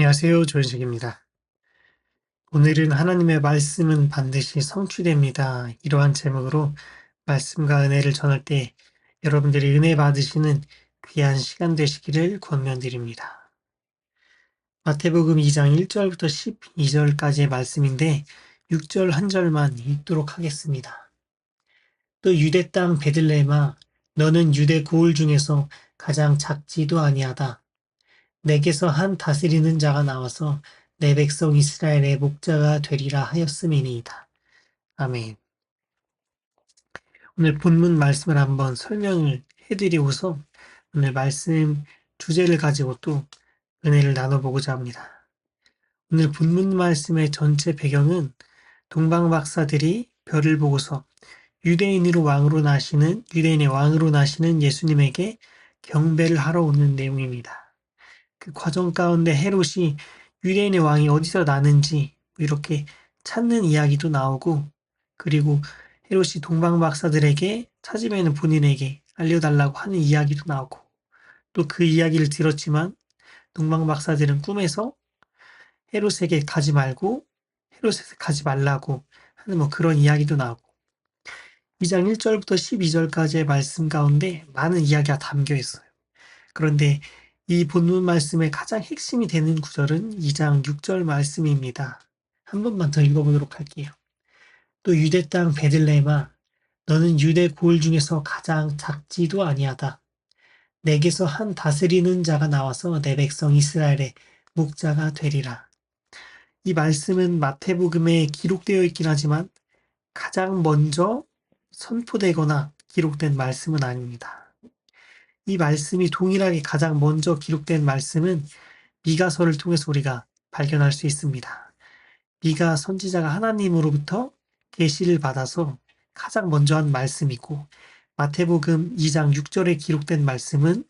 안녕하세요. 조현식입니다. 오늘은 하나님의 말씀은 반드시 성취됩니다. 이러한 제목으로 말씀과 은혜를 전할 때 여러분들이 은혜 받으시는 귀한 시간 되시기를 권면드립니다. 마태복음 2장 1절부터 12절까지의 말씀인데 6절 한 절만 읽도록 하겠습니다. 또 유대 땅 베들레헴아 너는 유대 고을 중에서 가장 작지도 아니하다. 내게서 한 다스리는 자가 나와서 내 백성 이스라엘의 목자가 되리라 하였음이니이다. 아멘. 오늘 본문 말씀을 한번 설명을 해드리고서 오늘 말씀 주제를 가지고 또 은혜를 나눠보고자 합니다. 오늘 본문 말씀의 전체 배경은 동방 박사들이 별을 보고서 유대인의 왕으로 나시는 예수님에게 경배를 하러 오는 내용입니다. 그 과정 가운데 헤롯이 유대인의 왕이 어디서 나는지 이렇게 찾는 이야기도 나오고, 그리고 헤롯이 동방 박사들에게 찾으면 본인에게 알려달라고 하는 이야기도 나오고, 또 그 이야기를 들었지만 동방 박사들은 꿈에서 헤롯에게 가지 말고 헤롯에게 가지 말라고 하는 그런 이야기도 나오고, 2장 1절부터 12절까지의 말씀 가운데 많은 이야기가 담겨 있어요. 그런데 이 본문 말씀의 가장 핵심이 되는 구절은 2장 6절 말씀입니다. 한 번만 더 읽어보도록 할게요. 또 유대 땅 베들레헴아 너는 유대 고을 중에서 가장 작지도 아니하다. 내게서 한 다스리는 자가 나와서 내 백성 이스라엘의 목자가 되리라. 이 말씀은 마태복음에 기록되어 있긴 하지만 가장 먼저 선포되거나 기록된 말씀은 아닙니다. 이 말씀이 동일하게 가장 먼저 기록된 말씀은 미가서를 통해서 우리가 발견할 수 있습니다. 미가 선지자가 하나님으로부터 계시를 받아서 가장 먼저 한 말씀이고, 마태복음 2장 6절에 기록된 말씀은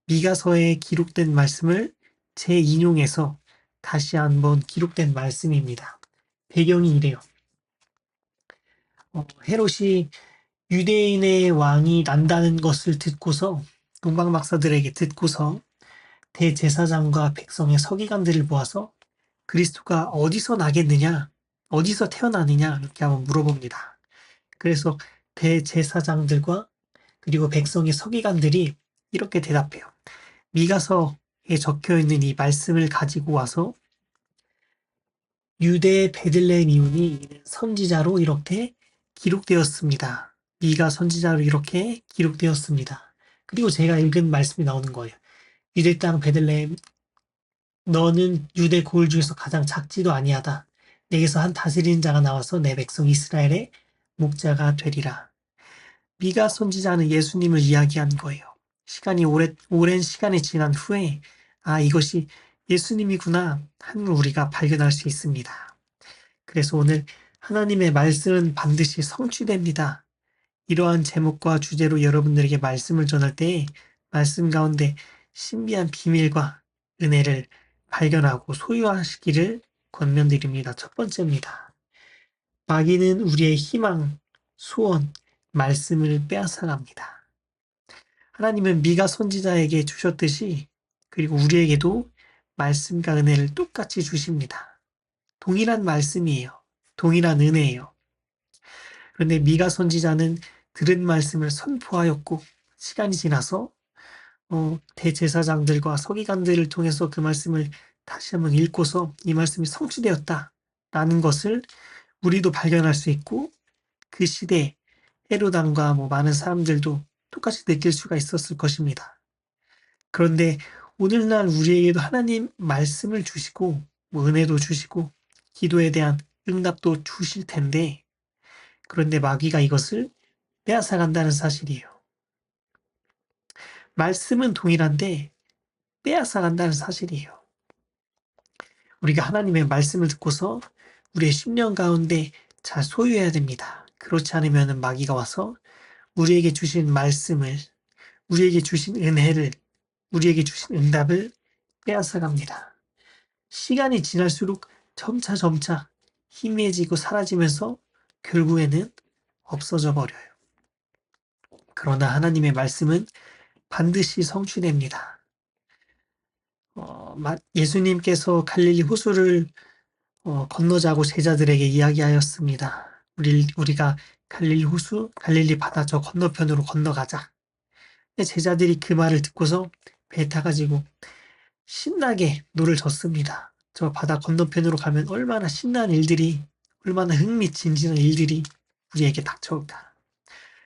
미가서에 기록된 말씀을 재인용해서 다시 한번 기록된 말씀입니다. 배경이 이래요. 헤롯이 유대인의 왕이 난다는 것을 듣고서 동방 박사들에게 듣고서 대제사장과 백성의 서기관들을 모아서 그리스도가 어디서 나겠느냐, 어디서 태어나느냐 이렇게 한번 물어봅니다. 그래서 대제사장들과 그리고 백성의 서기관들이 이렇게 대답해요. 미가서에 적혀있는 이 말씀을 가지고 와서 유대 베들레헴 이웃이 선지자로 이렇게 기록되었습니다. 미가 선지자로 이렇게 기록되었습니다. 그리고 제가 읽은 말씀이 나오는 거예요. 유대 땅 베들레헴 너는 유대 고을 중에서 가장 작지도 아니하다. 내게서 한 다스리는 자가 나와서 내 백성 이스라엘의 목자가 되리라. 미가 선지자는 예수님을 이야기한 거예요. 오랜 시간이 지난 후에 이것이 예수님이구나 하는 걸 우리가 발견할 수 있습니다. 그래서 오늘 하나님의 말씀은 반드시 성취됩니다. 이러한 제목과 주제로 여러분들에게 말씀을 전할 때 말씀 가운데 신비한 비밀과 은혜를 발견하고 소유하시기를 권면드립니다. 첫 번째입니다. 마귀는 우리의 희망, 소원, 말씀을 빼앗아갑니다. 하나님은 미가 선지자에게 주셨듯이 그리고 우리에게도 말씀과 은혜를 똑같이 주십니다. 동일한 말씀이에요. 동일한 은혜예요. 그런데 미가 선지자는 들은 말씀을 선포하였고 시간이 지나서 대제사장들과 서기관들을 통해서 그 말씀을 다시 한번 읽고서 이 말씀이 성취되었다라는 것을 우리도 발견할 수 있고, 그 시대 헤로당과 많은 사람들도 똑같이 느낄 수가 있었을 것입니다. 그런데 오늘날 우리에게도 하나님 말씀을 주시고 은혜도 주시고 기도에 대한 응답도 주실 텐데, 그런데 마귀가 이것을 빼앗아간다는 사실이에요. 말씀은 동일한데 빼앗아간다는 사실이에요. 우리가 하나님의 말씀을 듣고서 우리의 심령 가운데 잘 소유해야 됩니다. 그렇지 않으면 마귀가 와서 우리에게 주신 말씀을, 우리에게 주신 은혜를, 우리에게 주신 응답을 빼앗아갑니다. 시간이 지날수록 점차 희미해지고 사라지면서 결국에는 없어져 버려요. 그러나 하나님의 말씀은 반드시 성취됩니다. 예수님께서 갈릴리 호수를 건너자고 제자들에게 이야기하였습니다. 우리가 갈릴리 호수, 갈릴리 바다 저 건너편으로 건너가자. 제자들이 그 말을 듣고서 배에 타가지고 신나게 노를 젓습니다. 저 바다 건너편으로 가면 얼마나 신나는 일들이, 얼마나 흥미진진한 일들이 우리에게 닥쳐올까.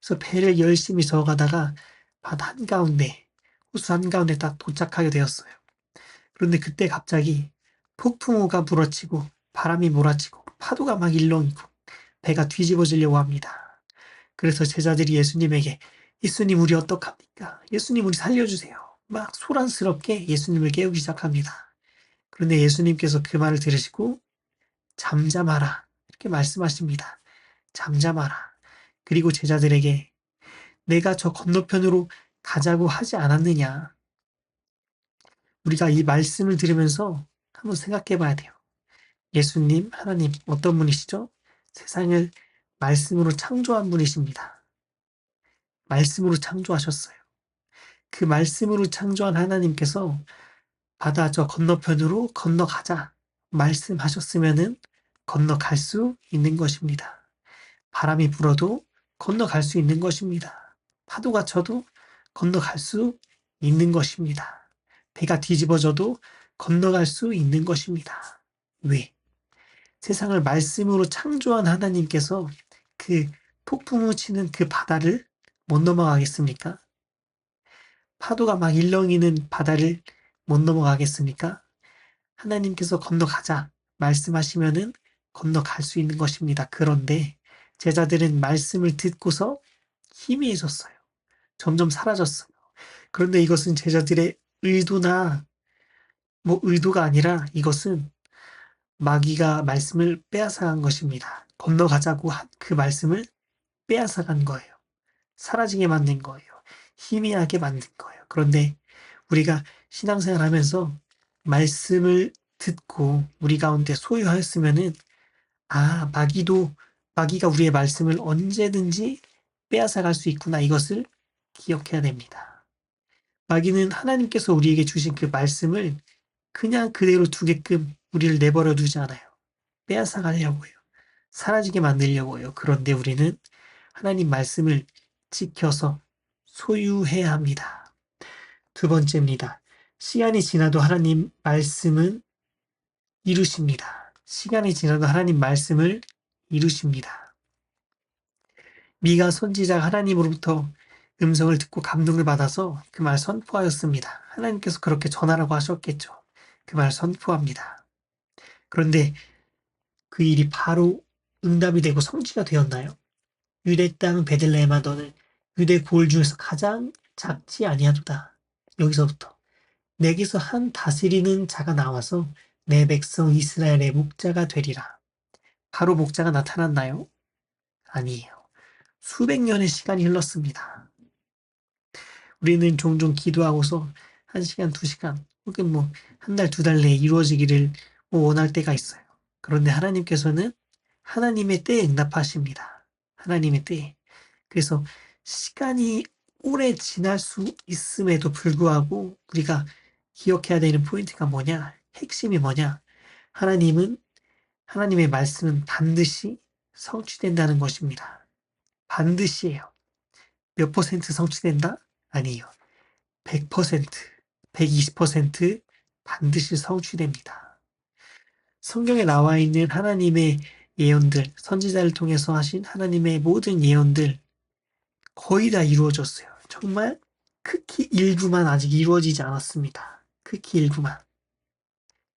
그래서 배를 열심히 저어가다가 바다 한가운데, 호수 한가운데 딱 도착하게 되었어요. 그런데 그때 갑자기 폭풍우가 불어치고 바람이 몰아치고 파도가 막 일렁이고 배가 뒤집어지려고 합니다. 그래서 제자들이 예수님에게 예수님 우리 어떡합니까? 예수님 우리 살려주세요. 막 소란스럽게 예수님을 깨우기 시작합니다. 그런데 예수님께서 그 말을 들으시고 잠잠하라 이렇게 말씀하십니다. 잠잠하라. 그리고 제자들에게 내가 저 건너편으로 가자고 하지 않았느냐. 우리가 이 말씀을 들으면서 한번 생각해 봐야 돼요. 예수님, 하나님 어떤 분이시죠? 세상을 말씀으로 창조한 분이십니다. 말씀으로 창조하셨어요. 그 말씀으로 창조한 하나님께서 바다 저 건너편으로 건너가자 말씀하셨으면은 건너갈 수 있는 것입니다. 바람이 불어도 건너갈 수 있는 것입니다. 파도가 쳐도 건너갈 수 있는 것입니다. 배가 뒤집어져도 건너갈 수 있는 것입니다. 왜? 세상을 말씀으로 창조한 하나님께서 그 폭풍우 치는 그 바다를 못 넘어가겠습니까? 파도가 막 일렁이는 바다를 못 넘어가겠습니까? 하나님께서 건너가자 말씀하시면은 건너갈 수 있는 것입니다. 그런데 제자들은 말씀을 듣고서 희미해졌어요. 점점 사라졌어요. 그런데 이것은 제자들의 의도나 의도가 아니라 이것은 마귀가 말씀을 빼앗아간 것입니다. 건너가자고 한 그 말씀을 빼앗아간 거예요. 사라지게 만든 거예요. 희미하게 만든 거예요. 그런데 우리가 신앙생활 하면서 말씀을 듣고 우리 가운데 소유하였으면은 마귀가 우리의 말씀을 언제든지 빼앗아갈 수 있구나. 이것을 기억해야 됩니다. 마귀는 하나님께서 우리에게 주신 그 말씀을 그냥 그대로 두게끔 우리를 내버려 두지 않아요. 빼앗아가려고 해요. 사라지게 만들려고 해요. 그런데 우리는 하나님 말씀을 지켜서 소유해야 합니다. 두 번째입니다. 시간이 지나도 하나님 말씀은 이루십니다. 시간이 지나도 하나님 말씀을 이루십니다. 미가 선지자가 하나님으로부터 음성을 듣고 감동을 받아서 그 말 선포하였습니다. 하나님께서 그렇게 전하라고 하셨겠죠. 그 말 선포합니다. 그런데 그 일이 바로 응답이 되고 성취가 되었나요? 유대 땅 베들레헴아 너는 유대 고을 중에서 가장 작지 아니하도다. 여기서부터 내게서 한 다스리는 자가 나와서 내 백성 이스라엘의 목자가 되리라. 바로 목자가 나타났나요? 아니에요. 수백 년의 시간이 흘렀습니다. 우리는 종종 기도하고서 1시간, 2시간 혹은 한 달, 2달 내에 이루어지기를 원할 때가 있어요. 그런데 하나님께서는 하나님의 때에 응답하십니다. 하나님의 때에. 그래서 시간이 오래 지날 수 있음에도 불구하고 우리가 기억해야 되는 포인트가 뭐냐? 핵심이 뭐냐? 하나님의 말씀은 반드시 성취된다는 것입니다. 반드시예요. 몇 퍼센트 성취된다? 아니에요. 100%, 120% 반드시 성취됩니다. 성경에 나와 있는 하나님의 예언들, 선지자를 통해서 하신 하나님의 모든 예언들 거의 다 이루어졌어요. 정말 극히 일부만 아직 이루어지지 않았습니다. 극히 일부만.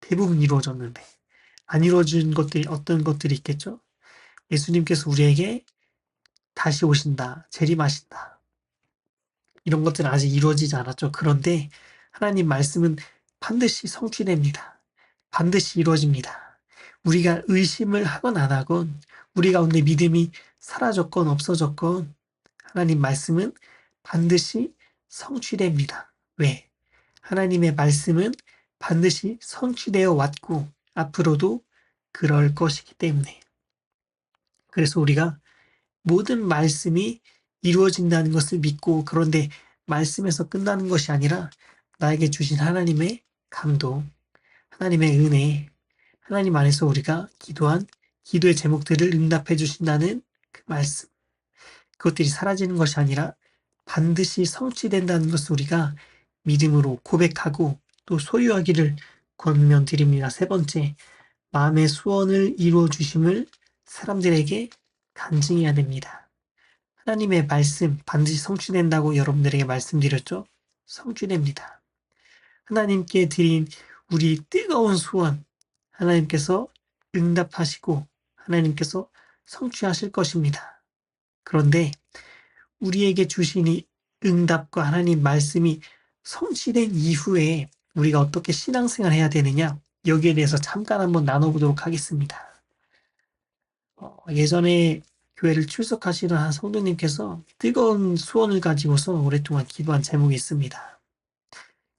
대부분 이루어졌는데 안 이루어진 것들이 어떤 것들이 있겠죠? 예수님께서 우리에게 다시 오신다, 재림하신다. 이런 것들은 아직 이루어지지 않았죠. 그런데 하나님 말씀은 반드시 성취됩니다. 반드시 이루어집니다. 우리가 의심을 하건 안 하건 우리 가운데 믿음이 사라졌건 없어졌건 하나님 말씀은 반드시 성취됩니다. 왜? 하나님의 말씀은 반드시 성취되어 왔고 앞으로도 그럴 것이기 때문에. 그래서 우리가 모든 말씀이 이루어진다는 것을 믿고 그런데 말씀에서 끝나는 것이 아니라 나에게 주신 하나님의 감동, 하나님의 은혜, 하나님 안에서 우리가 기도한 기도의 제목들을 응답해 주신다는 그 말씀. 그것들이 사라지는 것이 아니라 반드시 성취된다는 것을 우리가 믿음으로 고백하고 또 소유하기를 권면드립니다. 세 번째, 마음의 소원을 이루어 주심을 사람들에게 간증해야 됩니다. 하나님의 말씀 반드시 성취된다고 여러분들에게 말씀드렸죠? 성취됩니다. 하나님께 드린 우리 뜨거운 소원, 하나님께서 응답하시고 하나님께서 성취하실 것입니다. 그런데 우리에게 주신 이 응답과 하나님 말씀이 성취된 이후에 우리가 어떻게 신앙생활을 해야 되느냐, 여기에 대해서 잠깐 한번 나눠보도록 하겠습니다. 예전에 교회를 출석하시던 한 성도님께서 뜨거운 소원을 가지고서 오랫동안 기도한 제목이 있습니다.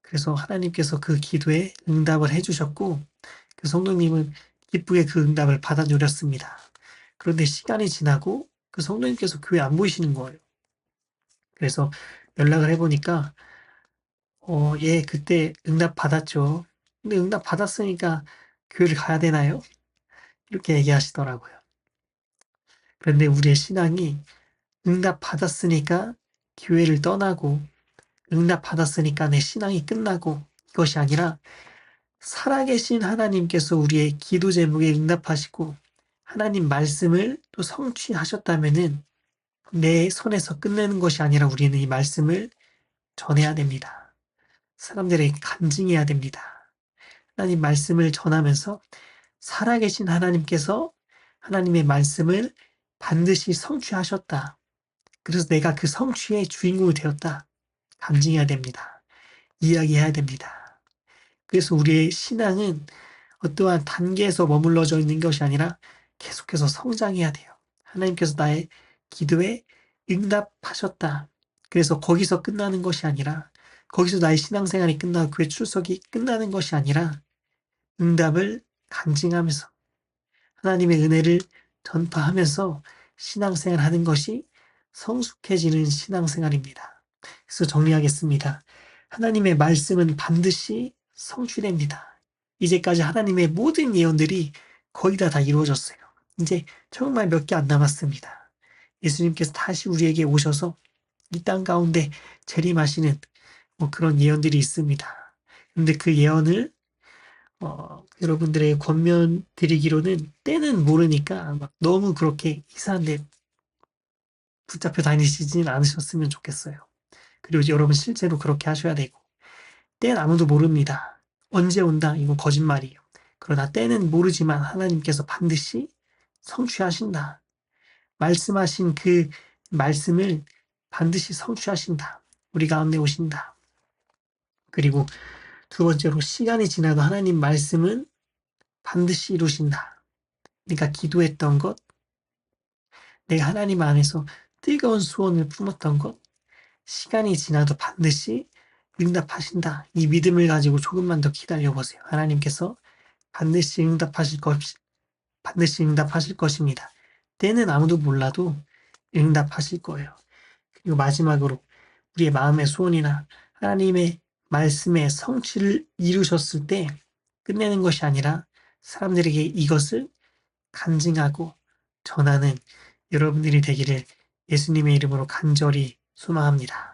그래서 하나님께서 그 기도에 응답을 해주셨고 그 성도님은 기쁘게 그 응답을 받아 누렸습니다. 그런데 시간이 지나고 그 성도님께서 교회 안 보이시는 거예요. 그래서 연락을 해보니까 예, 그때 응답 받았죠. 근데 응답 받았으니까 교회를 가야 되나요? 이렇게 얘기하시더라고요. 그런데 우리의 신앙이 응답 받았으니까 교회를 떠나고 응답 받았으니까 내 신앙이 끝나고 이것이 아니라 살아계신 하나님께서 우리의 기도 제목에 응답하시고 하나님 말씀을 또 성취하셨다면은 내 손에서 끝내는 것이 아니라 우리는 이 말씀을 전해야 됩니다. 사람들에게 간증해야 됩니다. 하나님 말씀을 전하면서 살아계신 하나님께서 하나님의 말씀을 반드시 성취하셨다. 그래서 내가 그 성취의 주인공이 되었다. 간증해야 됩니다. 이야기해야 됩니다. 그래서 우리의 신앙은 어떠한 단계에서 머물러져 있는 것이 아니라 계속해서 성장해야 돼요. 하나님께서 나의 기도에 응답하셨다. 그래서 거기서 끝나는 것이 아니라 거기서 나의 신앙생활이 끝나고 교회 출석이 끝나는 것이 아니라 응답을 간증하면서 하나님의 은혜를 전파하면서 신앙생활하는 것이 성숙해지는 신앙생활입니다. 그래서 정리하겠습니다. 하나님의 말씀은 반드시 성취됩니다. 이제까지 하나님의 모든 예언들이 거의 다 이루어졌어요. 이제 정말 몇 개 안 남았습니다. 예수님께서 다시 우리에게 오셔서 이 땅 가운데 재림하시는 그런 예언들이 있습니다. 근데 그 예언을 여러분들에게 권면 드리기로는 때는 모르니까 막 너무 그렇게 이상한 데 붙잡혀 다니시진 않으셨으면 좋겠어요. 그리고 여러분 실제로 그렇게 하셔야 되고 때는 아무도 모릅니다. 언제 온다 이건 거짓말이에요. 그러나 때는 모르지만 하나님께서 반드시 성취하신다. 말씀하신 그 말씀을 반드시 성취하신다. 우리 가운데 오신다. 그리고 두 번째로 시간이 지나도 하나님 말씀은 반드시 이루신다. 네가 기도했던 것, 내가 하나님 안에서 뜨거운 소원을 품었던 것, 시간이 지나도 반드시 응답하신다. 이 믿음을 가지고 조금만 더 기다려보세요. 하나님께서 반드시 반드시 응답하실 것입니다. 때는 아무도 몰라도 응답하실 거예요. 그리고 마지막으로 우리의 마음의 소원이나 하나님의 말씀의 성취를 이루셨을 때 끝내는 것이 아니라 사람들에게 이것을 간증하고 전하는 여러분들이 되기를 예수님의 이름으로 간절히 소망합니다.